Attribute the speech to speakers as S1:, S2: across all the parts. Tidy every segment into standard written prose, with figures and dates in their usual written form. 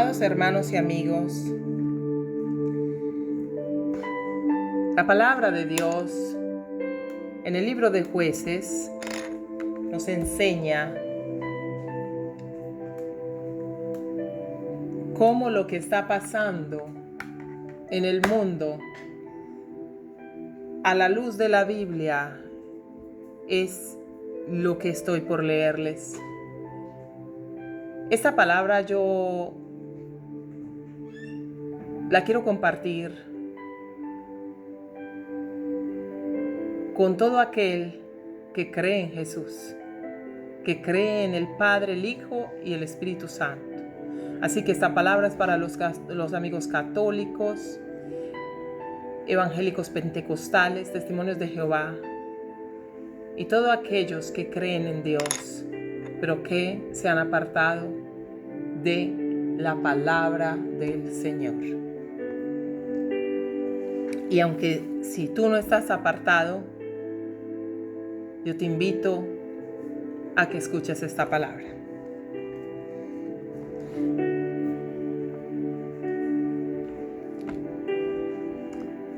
S1: Amados hermanos y amigos, la palabra de Dios en el libro de Jueces nos enseña cómo lo que está pasando en el mundo a la luz de la Biblia es lo que estoy por leerles. Esta palabra yo la quiero compartir con todo aquel que cree en Jesús, que cree en el Padre, el Hijo y el Espíritu Santo. Así que esta palabra es para los amigos católicos, evangélicos pentecostales, testimonios de Jehová y todos aquellos que creen en Dios, pero que se han apartado de la palabra del Señor. Y aunque si tú no estás apartado, yo te invito a que escuches esta palabra.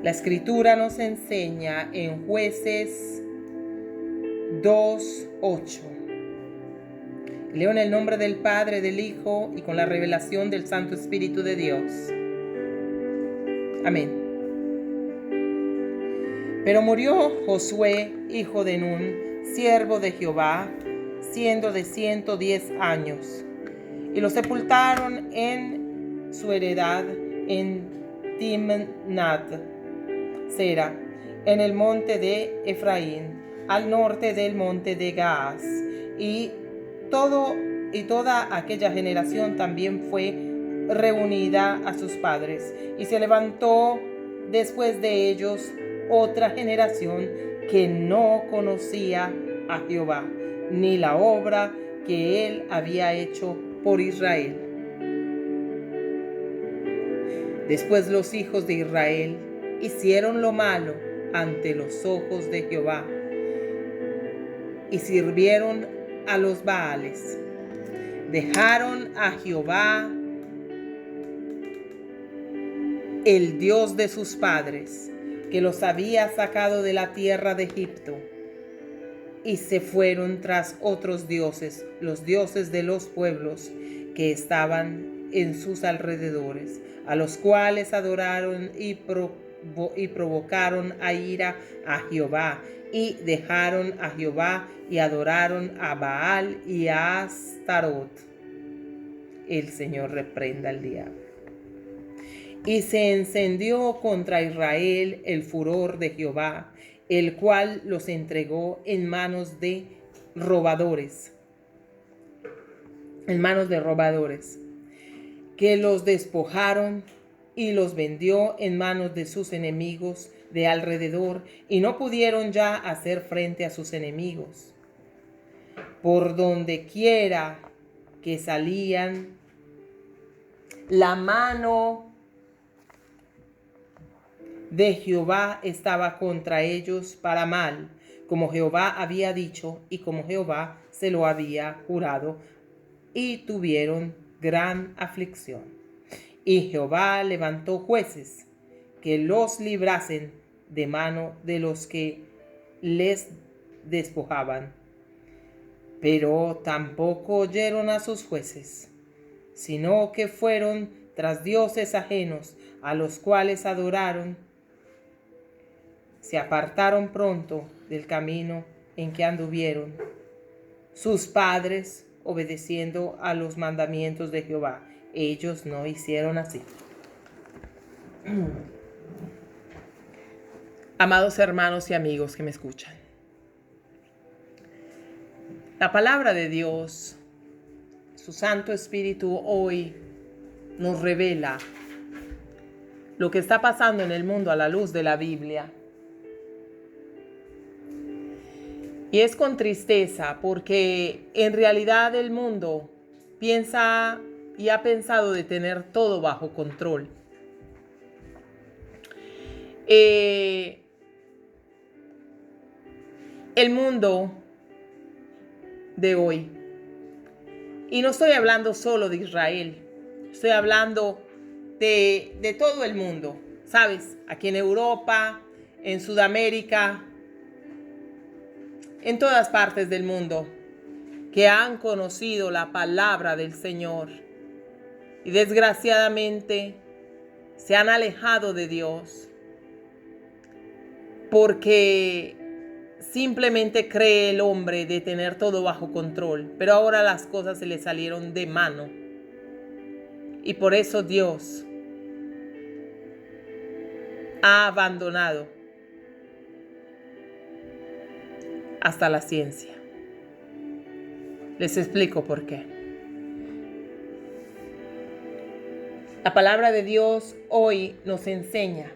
S1: La Escritura nos enseña en Jueces 2:8. Leo en el nombre del Padre, del Hijo y con la revelación del Santo Espíritu de Dios. Amén. Pero murió Josué, hijo de Nun, siervo de Jehová, siendo de 110 años, y lo sepultaron en su heredad en Timnat Sera, en el monte de Efraín, al norte del monte de Gaas, y toda aquella generación también fue reunida a sus padres, y se levantó después de ellos otra generación que no conocía a Jehová, ni la obra que él había hecho por Israel. Después los hijos de Israel hicieron lo malo ante los ojos de Jehová y sirvieron a los Baales. Dejaron a Jehová, el Dios de sus padres, que los había sacado de la tierra de Egipto, y se fueron tras otros dioses, los dioses de los pueblos que estaban en sus alrededores, a los cuales adoraron y provocaron a ira a Jehová, y dejaron a Jehová y adoraron a Baal y a Astarot. El Señor reprenda al diablo. Y se encendió contra Israel el furor de Jehová, el cual los entregó en manos de robadores, que los despojaron y los vendió en manos de sus enemigos de alrededor, y no pudieron ya hacer frente a sus enemigos. Por donde quiera que salían, la mano de Jehová estaba contra ellos para mal, como Jehová había dicho y como Jehová se lo había jurado, y tuvieron gran aflicción. Y Jehová levantó jueces que los librasen de mano de los que les despojaban. Pero tampoco oyeron a sus jueces, sino que fueron tras dioses ajenos, a los cuales adoraron. Se apartaron pronto del camino en que anduvieron sus padres, obedeciendo a los mandamientos de Jehová. Ellos no hicieron así. Amados hermanos y amigos que me escuchan, la palabra de Dios, su Santo Espíritu hoy nos revela lo que está pasando en el mundo a la luz de la Biblia. Y es con tristeza porque en realidad el mundo piensa y ha pensado de tener todo bajo control. El mundo de hoy, y no estoy hablando solo de Israel, Estoy hablando de todo el mundo, ¿sabes? Aquí en Europa, en Sudamérica, en todas partes del mundo, que han conocido la palabra del Señor y desgraciadamente se han alejado de Dios porque simplemente cree el hombre de tener todo bajo control, pero ahora las cosas se le salieron de mano y por eso Dios ha abandonado hasta la ciencia. Les explico por qué. La palabra de Dios hoy nos enseña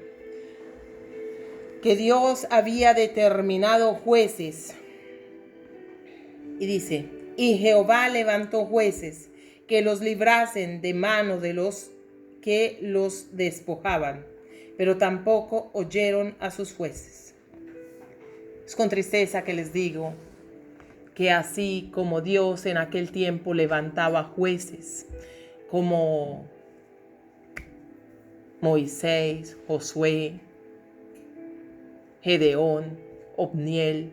S1: que Dios había determinado jueces. Y dice, y Jehová levantó jueces que los librasen de mano de los que los despojaban, pero tampoco oyeron a sus jueces. Es con tristeza que les digo que así como Dios en aquel tiempo levantaba jueces como Moisés, Josué, Gedeón, Otniel,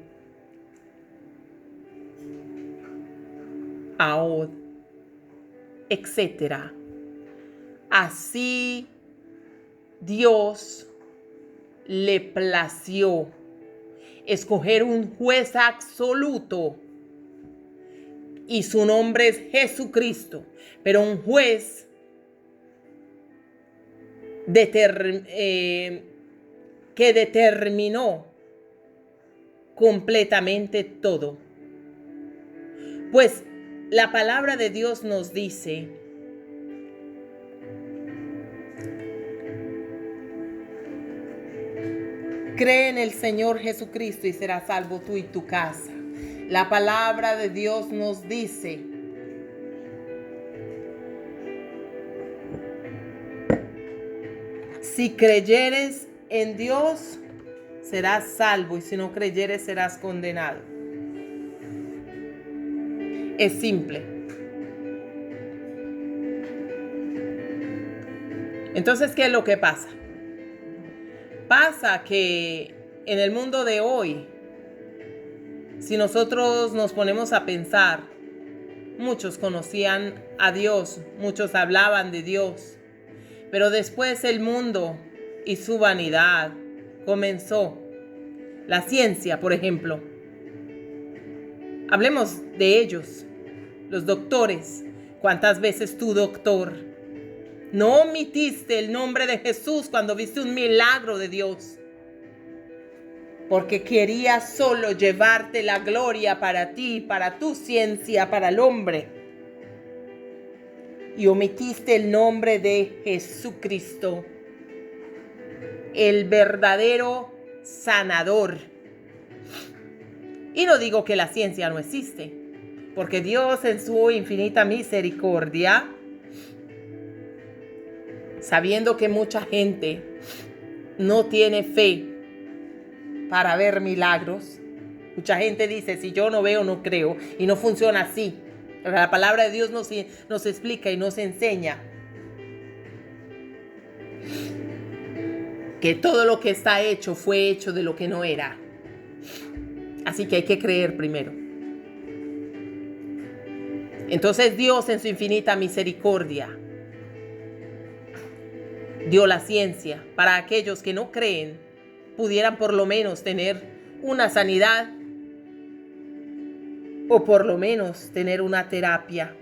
S1: Ahod, etc. Así Dios le plació escoger un juez absoluto y su nombre es Jesucristo, pero un juez que determinó completamente todo. Pues la palabra de Dios nos dice cree en el Señor Jesucristo y serás salvo tú y tu casa. La palabra de Dios nos dice si creyeres en Dios, serás salvo, y si no creyeres, serás condenado. Es simple. Entonces, ¿qué es lo que pasa? Pasa que en el mundo de hoy, si nosotros nos ponemos a pensar, muchos conocían a Dios, muchos hablaban de Dios, pero después el mundo y su vanidad comenzó. La ciencia, por ejemplo. Hablemos de ellos, los doctores. ¿Cuántas veces tú, doctor, no omitiste el nombre de Jesús cuando viste un milagro de Dios? Porque querías solo llevarte la gloria para ti, para tu ciencia, para el hombre. Y omitiste el nombre de Jesucristo, el verdadero sanador. Y no digo que la ciencia no existe, porque Dios en su infinita misericordia, sabiendo que mucha gente no tiene fe para ver milagros, mucha gente dice, si yo no veo, no creo, y no funciona así. La palabra de Dios nos explica y nos enseña que todo lo que está hecho fue hecho de lo que no era. Así que hay que creer primero. Entonces Dios en su infinita misericordia dio la ciencia para aquellos que no creen pudieran por lo menos tener una sanidad o por lo menos tener una terapia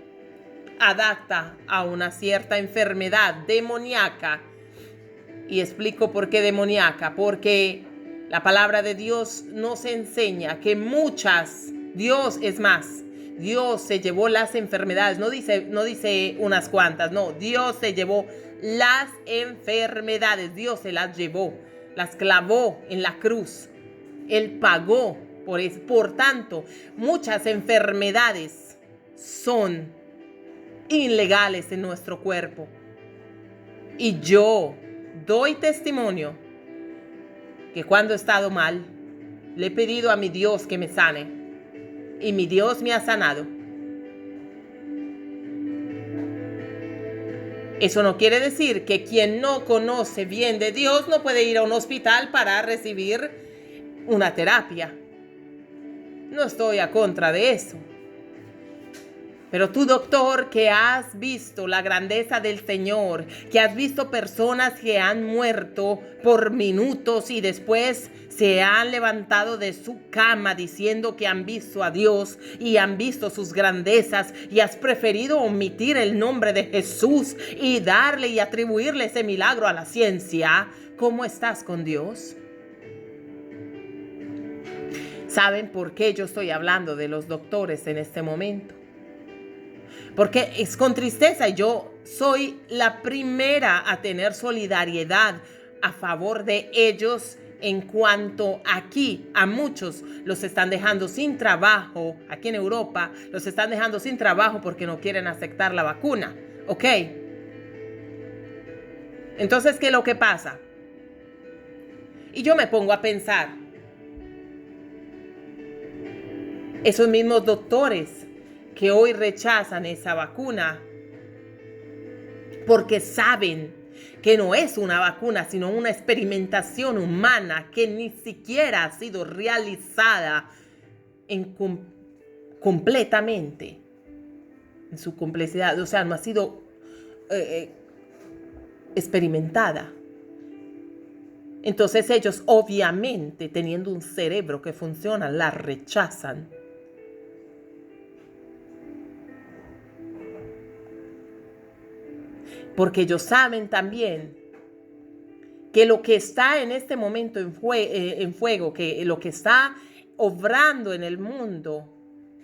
S1: adapta a una cierta enfermedad demoníaca. Y explico por qué demoníaca, porque la palabra de Dios nos enseña que Dios es más, Dios se llevó las enfermedades, no dice unas cuantas, no, Dios se llevó las enfermedades, Dios se las llevó, las clavó en la cruz, Él pagó por eso. Por tanto, muchas enfermedades son ilegales en nuestro cuerpo. Y yo doy testimonio que cuando he estado mal, le he pedido a mi Dios que me sane. Y mi Dios me ha sanado. Eso no quiere decir que quien no conoce bien de Dios no puede ir a un hospital para recibir una terapia. No estoy a contra de eso. Pero tú, doctor, que has visto la grandeza del Señor, que has visto personas que han muerto por minutos y después se han levantado de su cama diciendo que han visto a Dios y han visto sus grandezas, y has preferido omitir el nombre de Jesús y darle y atribuirle ese milagro a la ciencia, ¿cómo estás con Dios? ¿Saben por qué yo estoy hablando de los doctores en este momento? Porque es con tristeza, y yo soy la primera a tener solidaridad a favor de ellos, en cuanto aquí a muchos los están dejando sin trabajo, aquí en Europa los están dejando sin trabajo porque no quieren aceptar la vacuna, ¿ok? Entonces, ¿qué es lo que pasa? Y yo me pongo a pensar, esos mismos doctores que hoy rechazan esa vacuna porque saben que no es una vacuna, sino una experimentación humana que ni siquiera ha sido realizada completamente, en su complejidad, o sea, no ha sido experimentada. Entonces ellos, obviamente, teniendo un cerebro que funciona, la rechazan. Porque ellos saben también que lo que está en este momento en fuego, que lo que está obrando en el mundo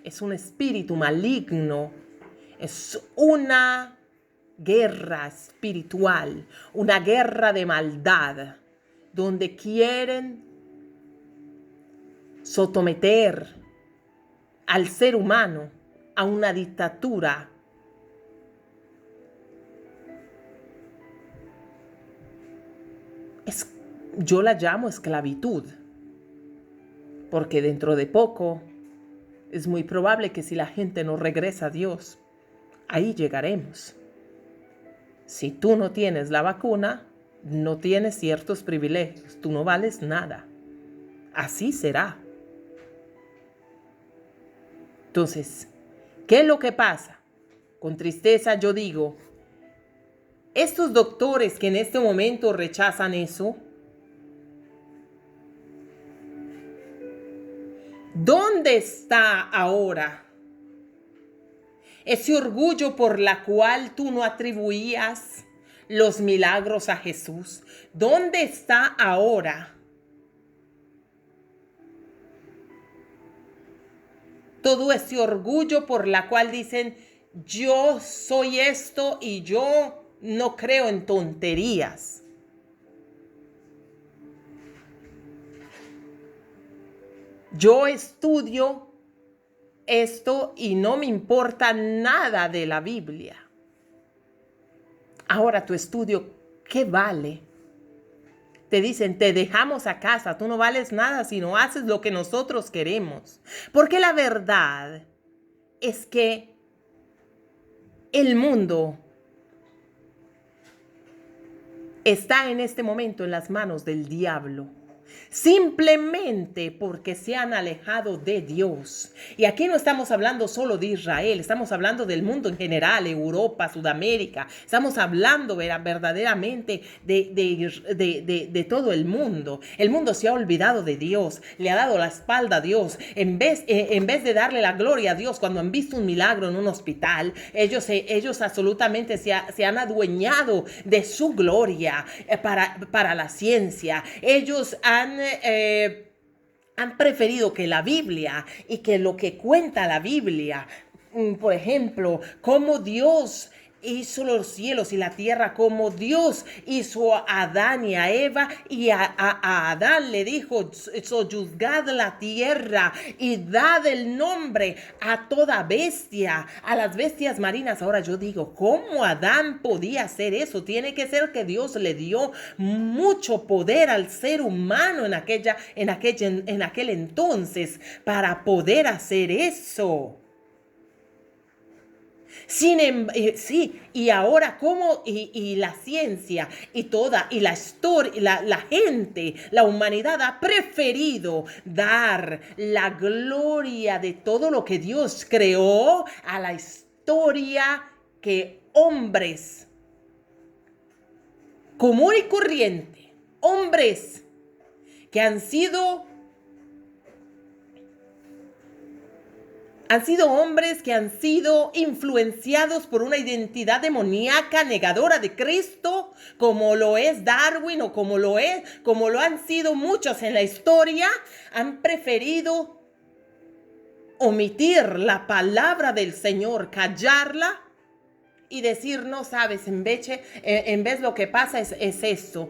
S1: es un espíritu maligno, es una guerra espiritual, una guerra de maldad, donde quieren someter al ser humano a una dictadura. Yo la llamo esclavitud, porque dentro de poco es muy probable que si la gente no regresa a Dios, ahí llegaremos. Si tú no tienes la vacuna, no tienes ciertos privilegios, tú no vales nada. Así será. Entonces, ¿qué es lo que pasa? Con tristeza yo digo, estos doctores que en este momento rechazan eso, ¿dónde está ahora ese orgullo por la cual tú no atribuías los milagros a Jesús? ¿Dónde está ahora todo ese orgullo por la cual dicen, yo soy esto y yo no creo en tonterías? Yo estudio esto y no me importa nada de la Biblia. Ahora tu estudio, ¿qué vale? Te dicen, te dejamos a casa, tú no vales nada si no haces lo que nosotros queremos. Porque la verdad es que el mundo está en este momento en las manos del diablo. Simplemente porque se han alejado de Dios. Y aquí no estamos hablando solo de Israel, estamos hablando del mundo en general, Europa, Sudamérica. Estamos hablando verdaderamente de todo el mundo. El mundo se ha olvidado de Dios, le ha dado la espalda a Dios. En vez de darle la gloria a Dios cuando han visto un milagro en un hospital, ellos absolutamente se han adueñado de su gloria para la ciencia. Ellos han preferido que la Biblia y que lo que cuenta la Biblia, por ejemplo, cómo Dios hizo los cielos y la tierra, como Dios hizo a Adán y a Eva, y a Adán le dijo, sojuzgad la tierra y dad el nombre a toda bestia, a las bestias marinas. Ahora yo digo, ¿cómo Adán podía hacer eso? Tiene que ser que Dios le dio mucho poder al ser humano en aquel entonces para poder hacer eso. Sí, y ahora cómo, y la ciencia, y la historia, la gente, la humanidad ha preferido dar la gloria de todo lo que Dios creó a la historia que hombres común y corriente, hombres que han sido hombres que han sido influenciados por una identidad demoníaca negadora de Cristo, como lo es Darwin o como lo han sido muchos en la historia, han preferido omitir la palabra del Señor, callarla y decir, no sabes, en vez lo que pasa es esto.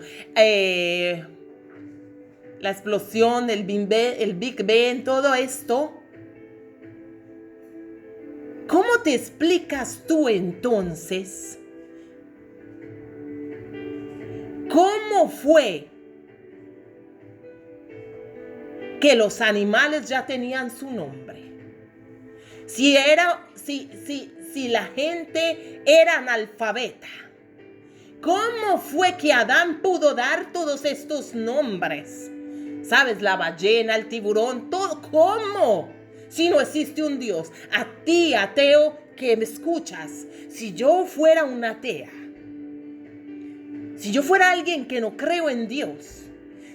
S1: La explosión, el Big Bang, todo esto. ¿Cómo te explicas tú entonces? ¿Cómo fue que los animales ya tenían su nombre? Si la gente era analfabeta, ¿cómo fue que Adán pudo dar todos estos nombres? ¿Sabes? La ballena, el tiburón, todo. ¿Cómo? Si no existe un Dios. A ti, ateo, que me escuchas, si yo fuera una atea, si yo fuera alguien que no creo en Dios,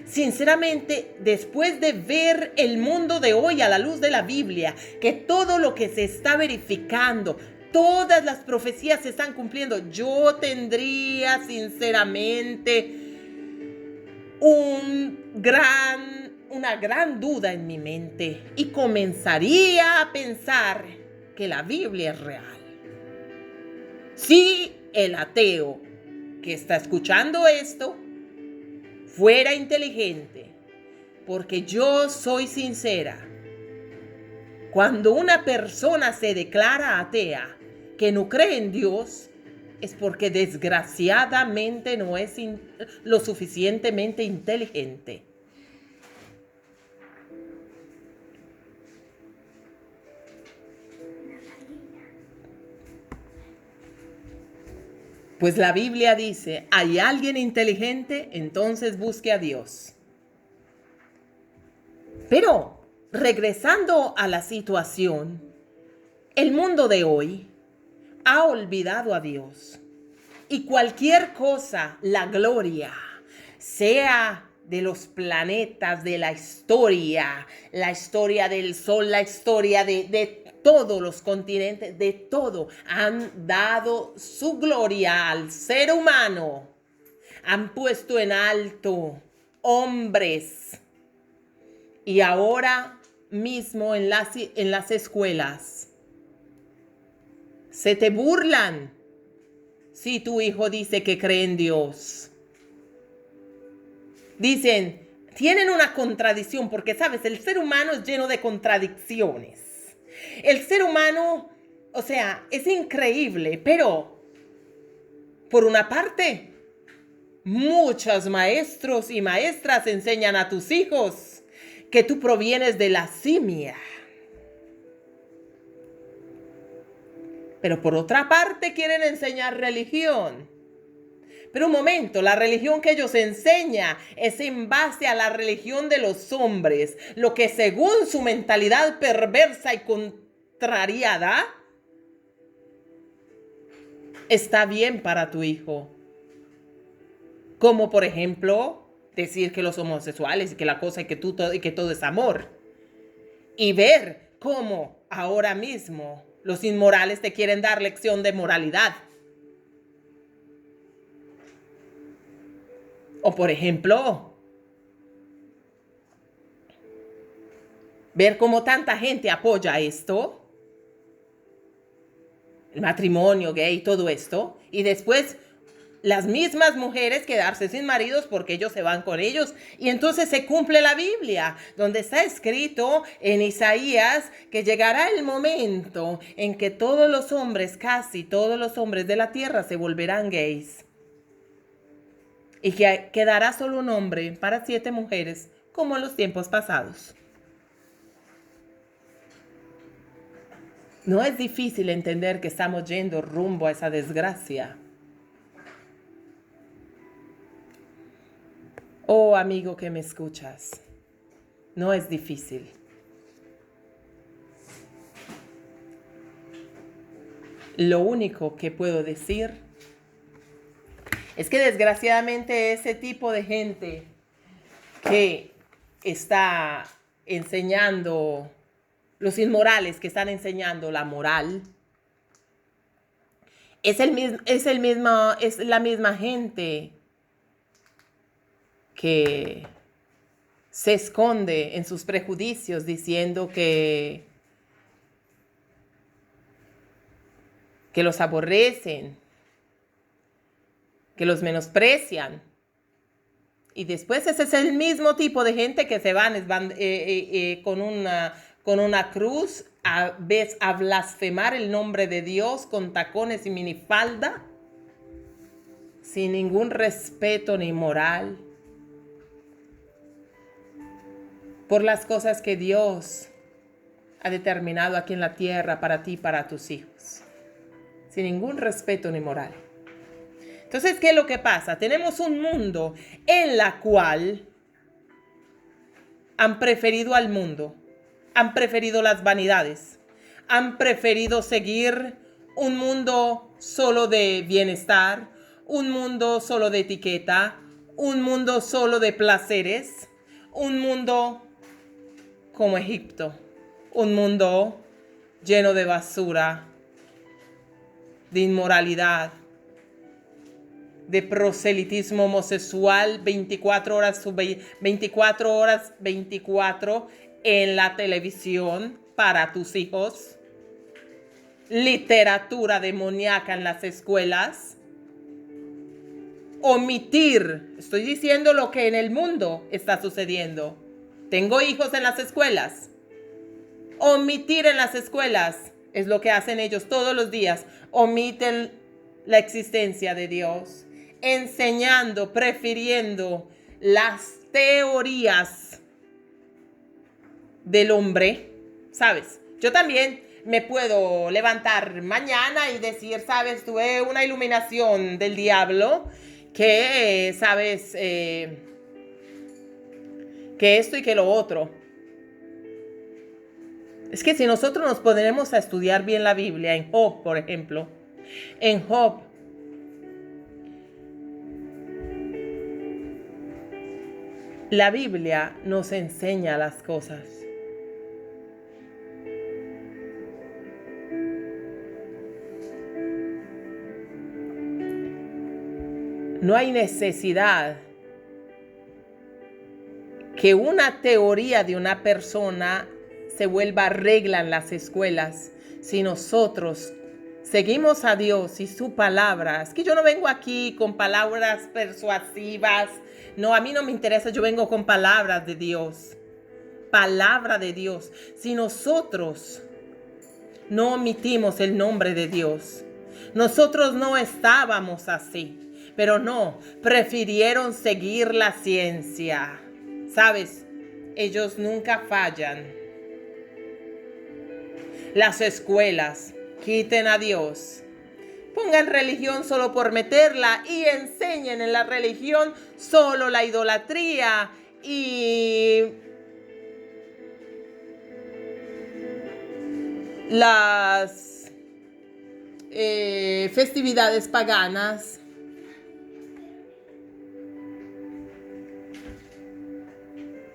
S1: sinceramente, después de ver el mundo de hoy a la luz de la Biblia, que todo lo que se está verificando, todas las profecías se están cumpliendo, yo tendría sinceramente una gran duda en mi mente y comenzaría a pensar que la Biblia es real. Si el ateo que está escuchando esto fuera inteligente, porque yo soy sincera, cuando una persona se declara atea, que no cree en Dios, es porque desgraciadamente no es lo suficientemente inteligente. Pues la Biblia dice, ¿hay alguien inteligente? Entonces busque a Dios. Pero, regresando a la situación, el mundo de hoy ha olvidado a Dios. Y cualquier cosa, la gloria, sea de los planetas, de la historia del sol, la historia de todos los continentes, de todo, han dado su gloria al ser humano. Han puesto en alto hombres. Y ahora mismo en las escuelas se te burlan si tu hijo dice que cree en Dios. Dicen, tienen una contradicción, porque sabes, el ser humano es lleno de contradicciones. El ser humano, o sea, es increíble, pero por una parte, muchos maestros y maestras enseñan a tus hijos que tú provienes de la simia. Pero por otra parte quieren enseñar religión. Pero un momento, la religión que ellos enseñan es en base a la religión de los hombres, lo que según su mentalidad perversa y contrariada está bien para tu hijo. Como por ejemplo, decir que los homosexuales y que la cosa y que todo es amor. Y ver cómo ahora mismo los inmorales te quieren dar lección de moralidad. O por ejemplo, ver cómo tanta gente apoya esto, el matrimonio gay, todo esto, y después las mismas mujeres quedarse sin maridos porque ellos se van con ellos. Y entonces se cumple la Biblia, donde está escrito en Isaías que llegará el momento en que todos los hombres, casi todos los hombres de la tierra se volverán gays. Y que quedará solo un hombre para 7 mujeres, como en los tiempos pasados. No es difícil entender que estamos yendo rumbo a esa desgracia. Oh, amigo que me escuchas, no es difícil. Lo único que puedo decir es que desgraciadamente ese tipo de gente que está enseñando, los inmorales que están enseñando la moral, es la misma gente que se esconde en sus prejuicios diciendo que los aborrecen, que los menosprecian. Y después ese es el mismo tipo de gente que se van con una cruz a blasfemar el nombre de Dios con tacones y minifalda, sin ningún respeto ni moral por las cosas que Dios ha determinado aquí en la tierra para ti y para tus hijos. Sin ningún respeto ni moral. Entonces, ¿qué es lo que pasa? Tenemos un mundo en la cual han preferido al mundo, han preferido las vanidades, han preferido seguir un mundo solo de bienestar, un mundo solo de etiqueta, un mundo solo de placeres, un mundo como Egipto, un mundo lleno de basura, de inmoralidad, de proselitismo homosexual 24 horas en la televisión para tus hijos, literatura demoníaca en las escuelas, omitir, estoy diciendo lo que en el mundo está sucediendo. Tengo hijos en las escuelas. Omitir en las escuelas es lo que hacen ellos todos los días. Omiten la existencia de Dios, enseñando, prefiriendo las teorías del hombre, ¿sabes? Yo también me puedo levantar mañana y decir, ¿sabes? Tuve una iluminación del diablo que, ¿sabes? Que esto y que lo otro. Es que si nosotros nos ponemos a estudiar bien la Biblia, en Job, por ejemplo, en Job, la Biblia nos enseña las cosas. No hay necesidad que una teoría de una persona se vuelva regla en las escuelas si nosotros seguimos a Dios y su palabra. Es que yo no vengo aquí con palabras persuasivas. No, a mí no me interesa, yo vengo con palabras de Dios. Palabra de Dios. Si nosotros no omitimos el nombre de Dios, nosotros no estábamos así, pero no, prefirieron seguir la ciencia. ¿Sabes? Ellos nunca fallan. Las escuelas, quiten a Dios. Pongan religión solo por meterla y enseñen en la religión solo la idolatría y las festividades paganas.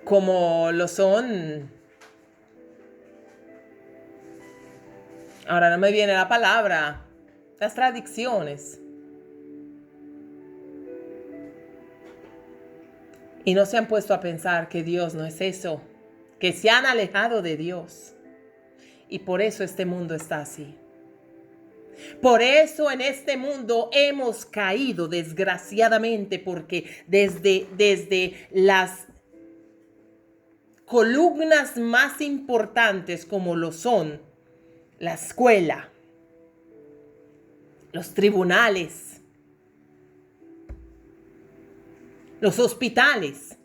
S1: Como lo son, ahora no me viene la palabra, las tradiciones. Y no se han puesto a pensar que Dios no es eso, que se han alejado de Dios. Y por eso este mundo está así. Por eso en este mundo hemos caído desgraciadamente, porque desde las columnas más importantes como lo son la escuela, los tribunales, los hospitales,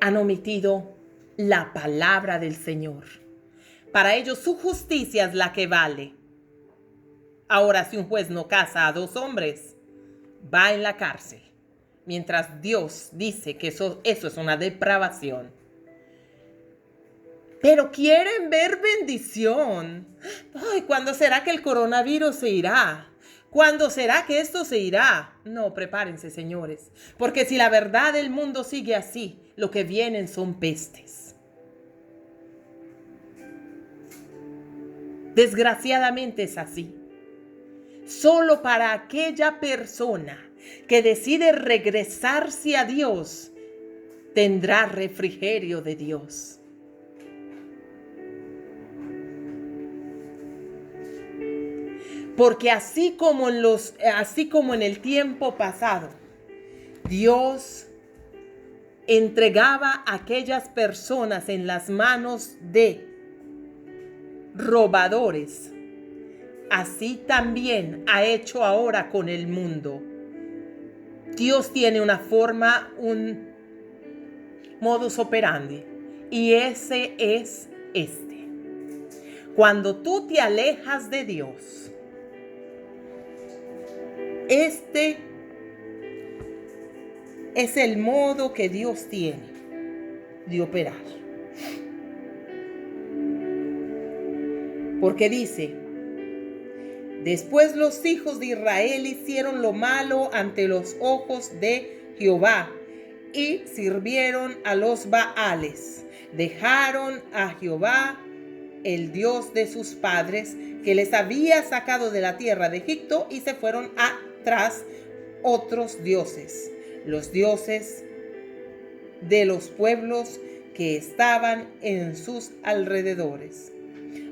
S1: han omitido la palabra del Señor. Para ellos su justicia es la que vale. Ahora, si un juez no casa a dos hombres, va en la cárcel. Mientras Dios dice que eso es una depravación. Pero quieren ver bendición. Ay, ¿cuándo será que el coronavirus se irá? ¿Cuándo será que esto se irá? No, prepárense, señores. Porque si la verdad del mundo sigue así, lo que vienen son pestes. Desgraciadamente es así. Solo para aquella persona que decide regresarse a Dios, tendrá refrigerio de Dios. Porque así como en el tiempo pasado, Dios entregaba a aquellas personas en las manos de robadores, así también ha hecho ahora con el mundo. Dios tiene una forma, un modus operandi, y ese es este. Cuando tú te alejas de Dios, este es el modo que Dios tiene de operar. Porque dice: después los hijos de Israel hicieron lo malo ante los ojos de Jehová y sirvieron a los Baales. Dejaron a Jehová, el Dios de sus padres, que les había sacado de la tierra de Egipto, y se fueron tras otros dioses, los dioses de los pueblos que estaban en sus alrededores,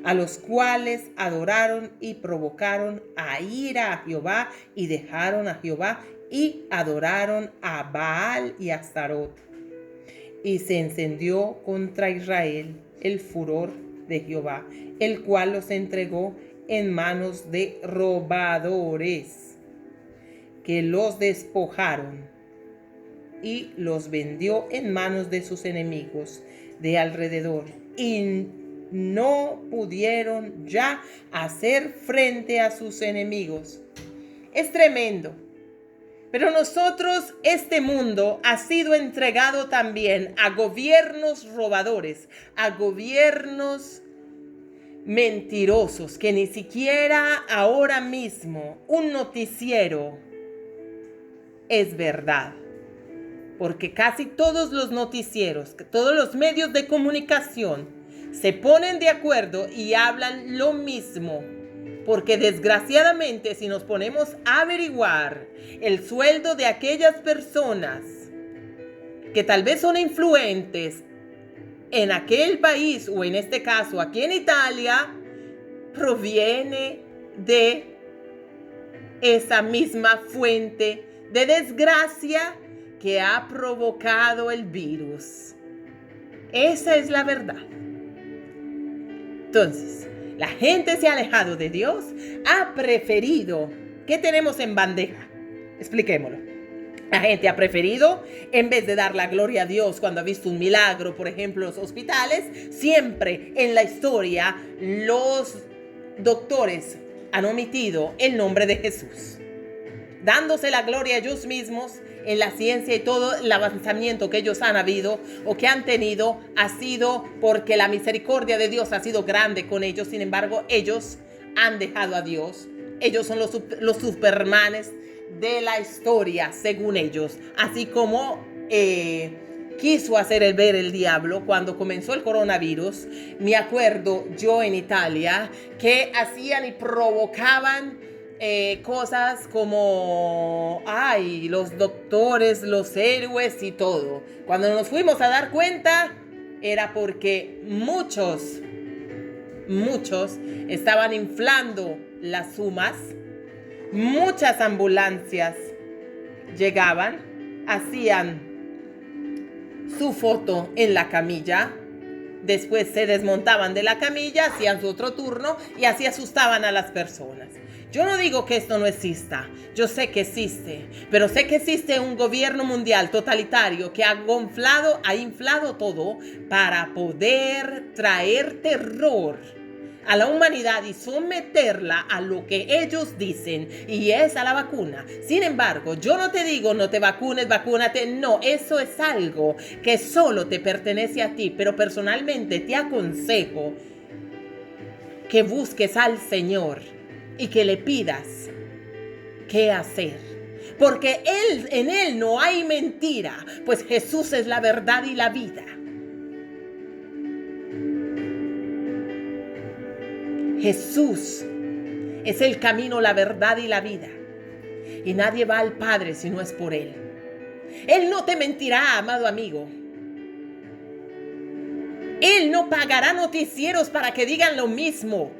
S1: a los cuales adoraron y provocaron a ira a Jehová, y dejaron a Jehová y adoraron a Baal y a Astarot. Y se encendió contra Israel el furor de Jehová, el cual los entregó en manos de robadores, que los despojaron y los vendió en manos de sus enemigos de alrededor, y no pudieron ya hacer frente a sus enemigos. Es tremendo. Pero nosotros, este mundo ha sido entregado también a gobiernos robadores, a gobiernos mentirosos, que ni siquiera ahora mismo un noticiero es verdad. Porque casi todos los noticieros, todos los medios de comunicación se ponen de acuerdo y hablan lo mismo. Porque desgraciadamente, si nos ponemos a averiguar el sueldo de aquellas personas que tal vez son influentes en aquel país, o en este caso aquí en Italia, proviene de esa misma fuente de desgracia que ha provocado el virus. Esa es la verdad. Entonces, la gente se ha alejado de Dios, ha preferido. ¿Qué tenemos en bandeja? Expliquémoslo. La gente ha preferido, en vez de dar la gloria a Dios cuando ha visto un milagro, por ejemplo, los hospitales, siempre en la historia los doctores han omitido el nombre de Jesús, dándose la gloria a ellos mismos. En la ciencia y todo el avanzamiento que ellos han habido o que han tenido ha sido porque la misericordia de Dios ha sido grande con ellos. Sin embargo, ellos han dejado a Dios. Ellos son los supermanes de la historia, según ellos. Así como quiso hacer ver el diablo cuando comenzó el coronavirus. Me acuerdo yo en Italia que hacían y provocaban cosas como, los doctores, los héroes y todo. Cuando nos fuimos a dar cuenta, era porque muchos estaban inflando las sumas. Muchas ambulancias llegaban, hacían su foto en la camilla, después se desmontaban de la camilla, hacían su otro turno y así asustaban a las personas. Yo no digo que esto no exista, yo sé que existe, pero sé que existe un gobierno mundial totalitario que ha inflado todo para poder traer terror a la humanidad y someterla a lo que ellos dicen, y es a la vacuna. Sin embargo, yo no te digo no te vacunes, vacúnate, no, eso es algo que solo te pertenece a ti, pero personalmente te aconsejo que busques al Señor y que le pidas qué hacer. Porque en Él no hay mentira, pues Jesús es la verdad y la vida. Jesús es el camino, la verdad y la vida. Y nadie va al Padre si no es por Él. Él no te mentirá, amado amigo. Él no pagará noticieros para que digan lo mismo.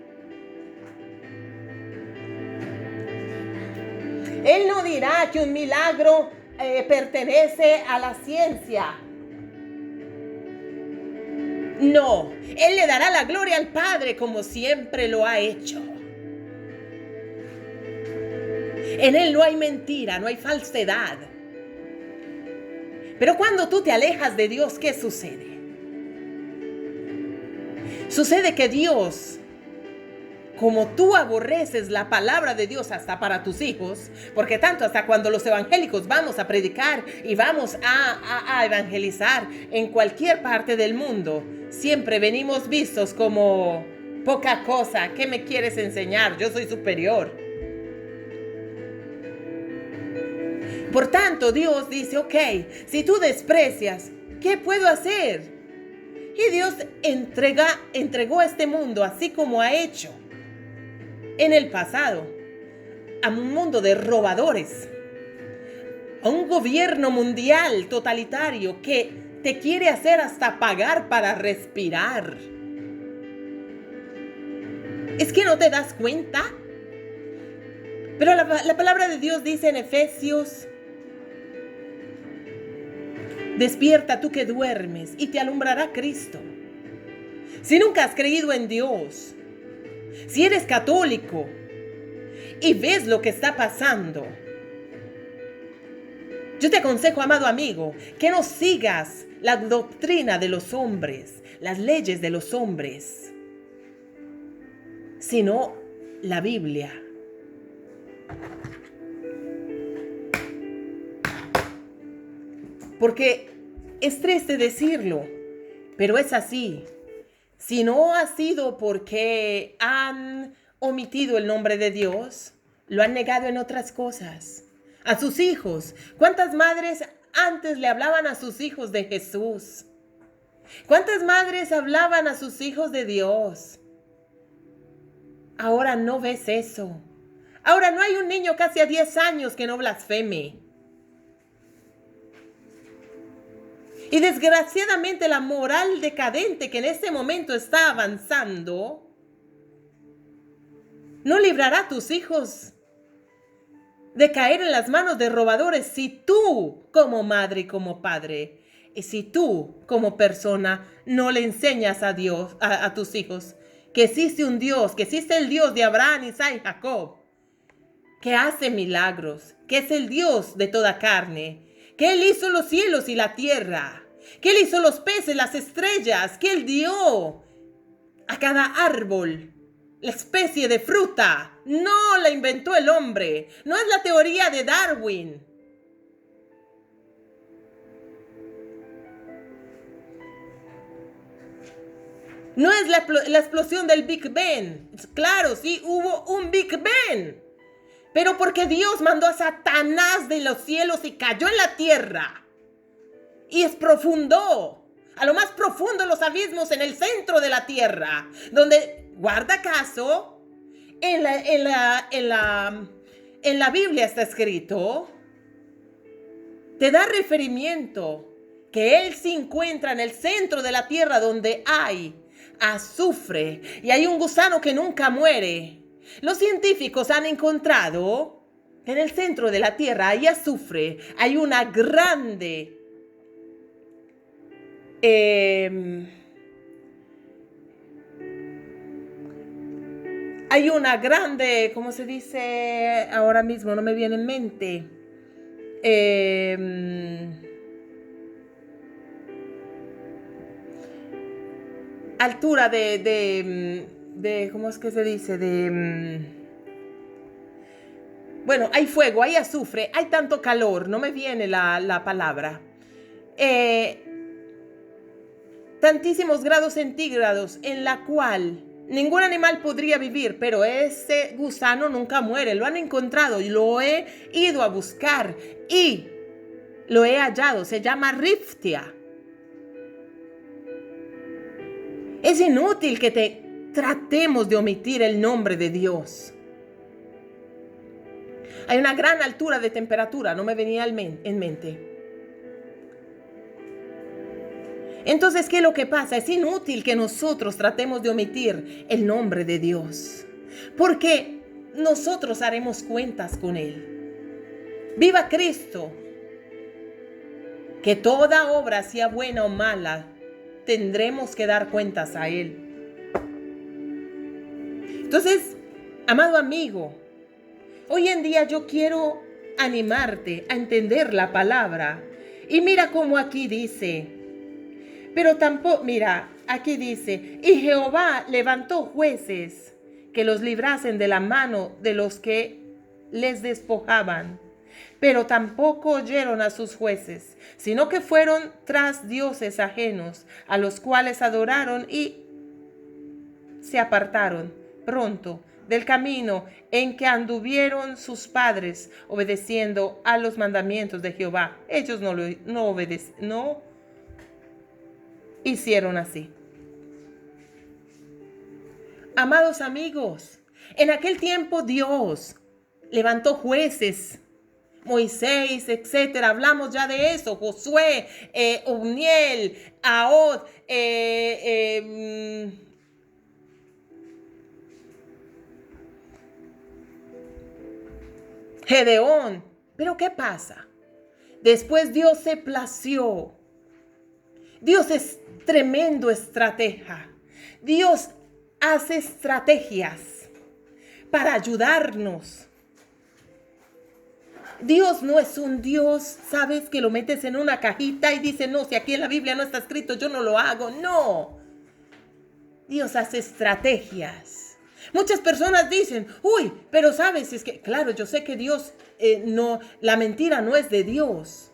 S1: Él no dirá que un milagro pertenece a la ciencia. No, Él le dará la gloria al Padre como siempre lo ha hecho. En Él no hay mentira, no hay falsedad. Pero cuando tú te alejas de Dios, ¿qué sucede? Sucede que Dios, como tú aborreces la palabra de Dios hasta para tus hijos, porque tanto hasta cuando los evangélicos vamos a predicar y vamos a evangelizar en cualquier parte del mundo, siempre venimos vistos como poca cosa. ¿Qué me quieres enseñar? Yo soy superior. Por tanto, Dios dice, ok, si tú desprecias, ¿qué puedo hacer? Y Dios entregó a este mundo, así como ha hecho en el pasado, a un mundo de robadores, a un gobierno mundial totalitario que te quiere hacer hasta pagar para respirar. ¿Es que no te das cuenta? Pero la palabra de Dios dice en Efesios: despierta tú que duermes y te alumbrará Cristo. Si nunca has creído en Dios, si eres católico y ves lo que está pasando, yo te aconsejo, amado amigo, que no sigas la doctrina de los hombres, las leyes de los hombres, sino la Biblia. Porque es triste decirlo, pero es así. Si no ha sido porque han omitido el nombre de Dios, lo han negado en otras cosas. A sus hijos. ¿Cuántas madres antes le hablaban a sus hijos de Jesús? ¿Cuántas madres hablaban a sus hijos de Dios? Ahora no ves eso. Ahora no hay un niño casi a 10 años que no blasfeme. Y desgraciadamente la moral decadente que en este momento está avanzando no librará a tus hijos de caer en las manos de robadores si tú, como madre y como padre, y si tú, como persona, no le enseñas a Dios, a tus hijos, que existe un Dios, que existe el Dios de Abraham, Isaac y Jacob, que hace milagros, que es el Dios de toda carne, que Él hizo los cielos y la tierra, que Él hizo los peces, las estrellas, que Él dio a cada árbol la especie de fruta. No la inventó el hombre, no es la teoría de Darwin. No es la explosión del Big Bang. Claro, sí, hubo un Big Bang, pero porque Dios mandó a Satanás de los cielos y cayó en la tierra. Y es profundo, a lo más profundo de los abismos en el centro de la tierra, donde, guarda caso, en la Biblia está escrito, te da referimiento que Él se encuentra en el centro de la tierra donde hay azufre y hay un gusano que nunca muere. Los científicos han encontrado que en el centro de la tierra hay azufre, hay una grande Hay una grande, ¿cómo se dice? Ahora mismo no me viene en mente. Altura de, ¿cómo es que se dice? Bueno, hay fuego, hay azufre, hay tanto calor, no me viene la palabra. Tantísimos grados centígrados en la cual ningún animal podría vivir, pero ese gusano nunca muere. Lo han encontrado y lo he ido a buscar y lo he hallado. Se llama Riftia. Es inútil que tratemos de omitir el nombre de Dios. Hay una gran altura de temperatura, no me venía en mente. Entonces, ¿qué es lo que pasa? Es inútil que nosotros tratemos de omitir el nombre de Dios, porque nosotros haremos cuentas con Él. ¡Viva Cristo! Que toda obra, sea buena o mala, tendremos que dar cuentas a Él. Entonces, amado amigo, hoy en día yo quiero animarte a entender la palabra. Y mira cómo aquí dice, pero tampoco, mira, aquí dice, y Jehová levantó jueces que los librasen de la mano de los que les despojaban. Pero tampoco oyeron a sus jueces, sino que fueron tras dioses ajenos, a los cuales adoraron y se apartaron pronto del camino en que anduvieron sus padres, obedeciendo a los mandamientos de Jehová. Ellos no hicieron así. Amados amigos, en aquel tiempo Dios levantó jueces, Moisés, etcétera. Hablamos ya de eso. Josué, Uniel, Ahod, Gedeón. Pero ¿qué pasa? Después Dios se plació. Dios es tremendo estratega. Dios hace estrategias para ayudarnos. Dios no es un Dios, ¿sabes? Que lo metes en una cajita y dice, no, si aquí en la Biblia no está escrito, yo no lo hago. No. Dios hace estrategias. Muchas personas dicen, uy, pero sabes, es que, claro, yo sé que Dios, la mentira no es de Dios.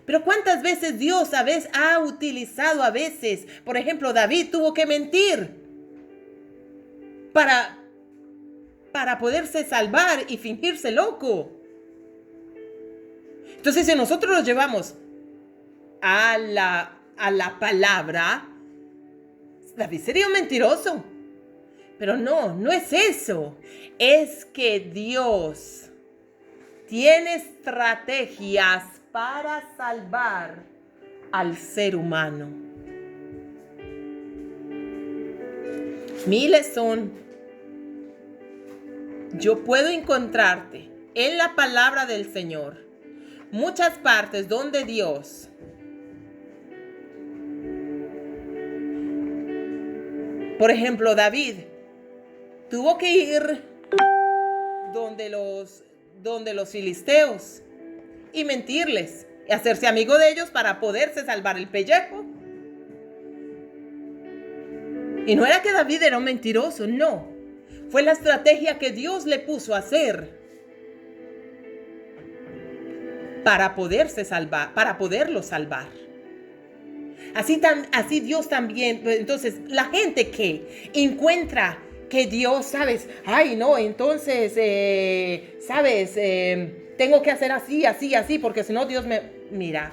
S1: Pero ¿cuántas veces Dios ha utilizado a veces? Por ejemplo, David tuvo que mentir para poderse salvar y fingirse loco. Entonces, si nosotros lo llevamos a la palabra, David sería un mentiroso. Pero no es eso. Es que Dios tiene estrategias para salvar al ser humano. Miles son. Yo puedo encontrarte en la palabra del Señor muchas partes donde Dios por ejemplo, David tuvo que ir donde los filisteos y mentirles y hacerse amigo de ellos para poderse salvar el pellejo. Y no era que David era un mentiroso, no. Fue la estrategia que Dios le puso a hacer para poderse salvar, para poderlo salvar. Así Dios también. Entonces, la gente que encuentra que Dios, ¿sabes? Ay, no, entonces, ¿sabes? Tengo que hacer así, así, así, porque si no Dios me... Mira,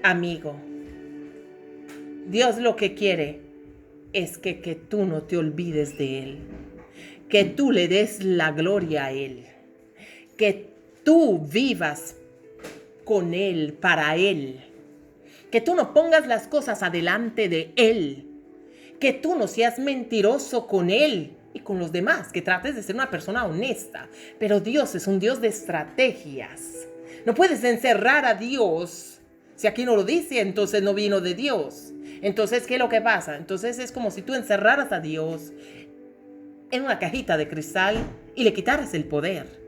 S1: amigo, Dios lo que quiere es que tú no te olvides de Él, que tú le des la gloria a Él, que tú vivas con Él, para Él, que tú no pongas las cosas adelante de Él, que tú no seas mentiroso con Él y con los demás, que trates de ser una persona honesta. Pero Dios es un Dios de estrategias. No puedes encerrar a Dios. Si aquí no lo dice, entonces no vino de Dios. Entonces, ¿qué es lo que pasa? Entonces es como si tú encerraras a Dios en una cajita de cristal y le quitaras el poder.